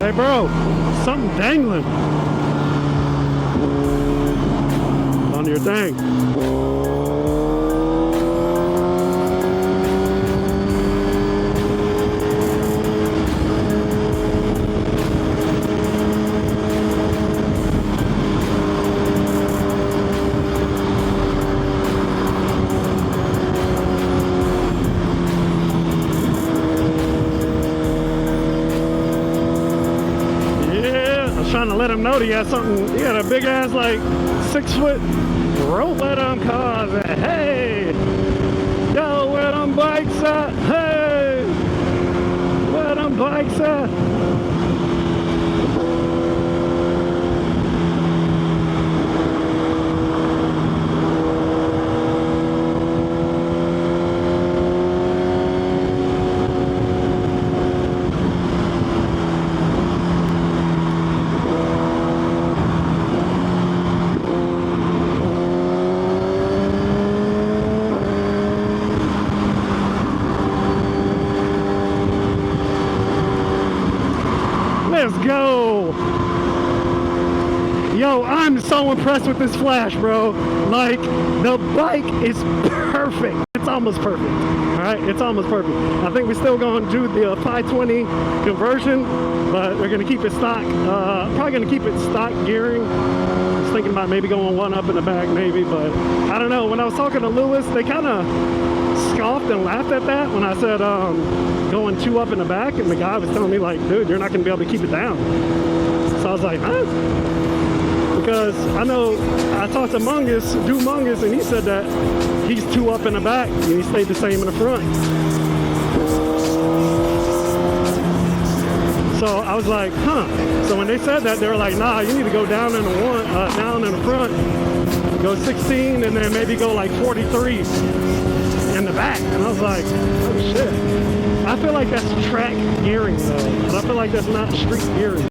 Hey bro, something dangling on your thing. Trying to let him know he had something. He had a big ass like 6-foot rope at him cause hey, yo, where them bikes at? Hey, where them bikes at? Let's go. Yo, I'm so impressed with this flash, bro. Like, the bike is perfect. It's almost perfect. All right, it's almost perfect. I think we're still going to do the 520 conversion, but we're going to keep it stock. Probably going to keep it stock gearing. I was thinking about maybe going one up in the back, maybe, but I don't know. When I was talking to Lewis, they kind of scoffed and laughed at that when I said going 2 up in the back, and the guy was telling me like, dude, you're not going to be able to keep it down. So I was like, huh? Because I know I talked to Mungus, and he said that he's 2 up in the back and he stayed the same in the front. So I was like, huh? So when they said that, they were like, nah, you need to go down in the down in the front, go 16, and then maybe go like 43 in the back. And I was like, oh shit. I feel like that's track gearing though, but I feel like that's not street gearing.